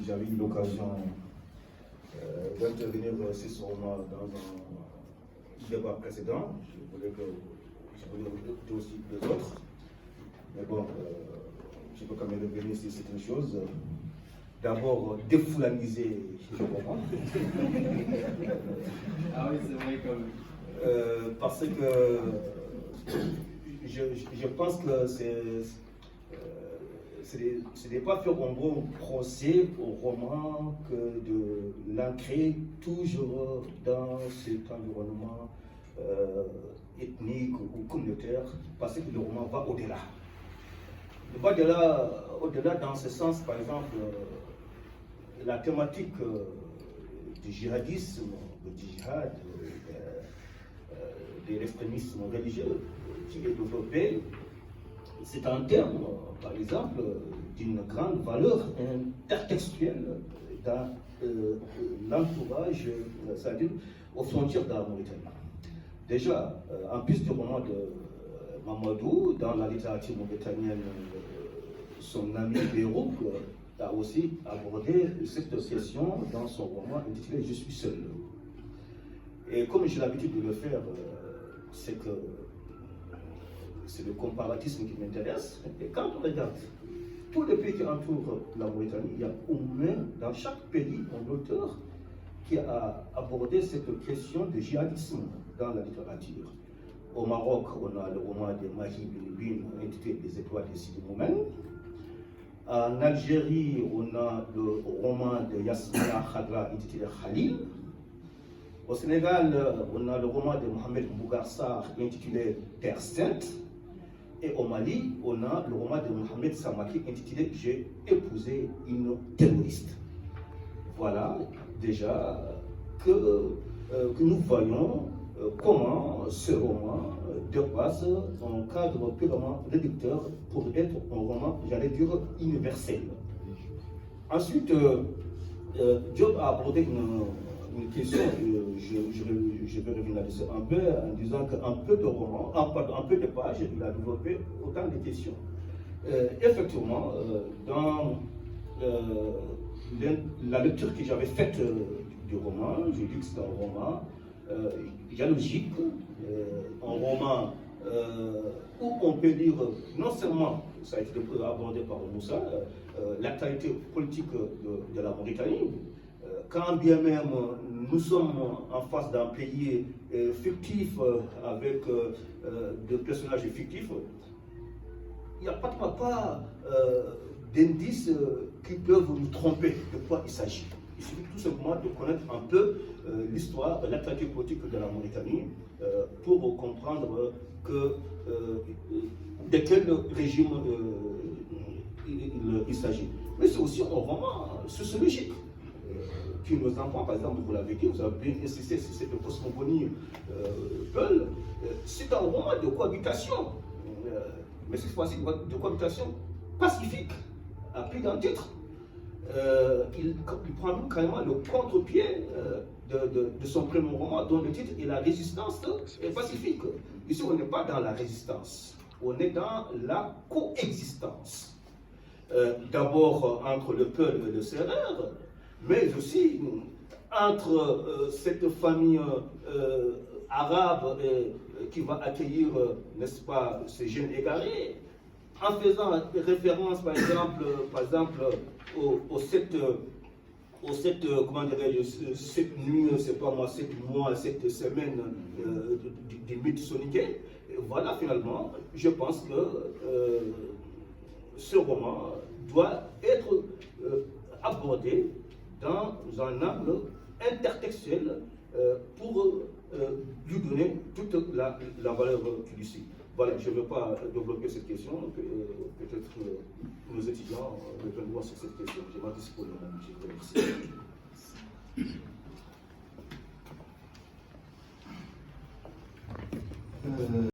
j'avais eu l'occasion d'intervenir sur ce roman dans un débat précédent. Je voulais écouter aussi les autres. Mais bon, je peux quand même revenir sur certaines choses. D'abord, défoulaniser le roman. Ah oui, c'est vrai quand même. Parce que je pense que ce n'est pas faire un bon procès au roman que de l'ancrer toujours dans cet environnement ethnique ou communautaire, parce que le roman va au-delà. Il va au-delà dans ce sens, par exemple, la thématique du djihadisme, du djihad, de l'extrémisme religieux qui est développé, c'est un terme, par exemple, d'une grande valeur intertextuelle dans l'entourage, c'est-à-dire aux frontières de la Mauritanie. Déjà, en plus du roman de Mamadou, dans la littérature mauritanienne, son ami Bérouk a aussi abordé cette question dans son roman intitulé Je suis seul. Et comme j'ai l'habitude de le faire, c'est le comparatisme qui m'intéresse. Et quand on regarde tous les pays qui entourent la Mauritanie, il y a au moins dans chaque pays un auteur qui a abordé cette question de djihadisme dans la littérature. Au Maroc, on a le roman de Mahi Bilibine intitulé Les étoiles de Sidi Moumen. En Algérie, on a le roman de Yasmina Khadra intitulé Khalil. Au Sénégal, on a le roman de Mohamed Mbougar Sarr intitulé Terre Sainte. Et au Mali, on a le roman de Mohamed Samaki intitulé J'ai épousé une terroriste. Voilà déjà que nous voyons comment ce roman dépasse un cadre purement réducteur pour être un roman, j'allais dire, universel. Ensuite, Diop a abordé une question, je vais revenir là-dessus un peu, en disant qu'un peu de roman, un peu de pages, il a développé autant de questions. Effectivement, dans la lecture que j'avais faite du roman, j'ai dit que c'est un roman dialogique, un roman où on peut dire non seulement, ça a été abordé par Moussa, l'actualité politique de la Mauritanie, quand bien même nous sommes en face d'un pays fictif avec des personnages fictifs, il n'y a pratiquement pas d'indices qui peuvent nous tromper de quoi il s'agit. Il suffit tout simplement de connaître un peu l'histoire, l'actualité politique de la Mauritanie pour comprendre de quel régime il s'agit. Mais c'est aussi un roman sociologique qui nous apprend, par exemple, vous l'avez dit, vous avez bien insisté sur cette cosmogonie Peul, c'est un roman de cohabitation, mais cette fois-ci de cohabitation pacifique, à plus d'un titre. Il prend carrément le contre-pied de son premier roman, dont le titre est La résistance pacifique. Ici, on n'est pas dans la résistance, on est dans la coexistence. D'abord entre le Peul et le Sérère, mais aussi entre cette famille arabe qui va accueillir, n'est-ce pas, ces jeunes égarés, en faisant référence, par exemple aux sept comment dirais-je, 7 nuits, c'est pas moi, 7 mois, 7 semaines du mythe soniquet. Voilà, finalement, je pense que ce roman doit être abordé dans un angle intertextuel pour lui donner toute la valeur qu'il lui suit. Voilà, je ne veux pas développer cette question, peut-être nos étudiants répondront sur cette question. Je m'anticipe pour le moment, je vous remercie.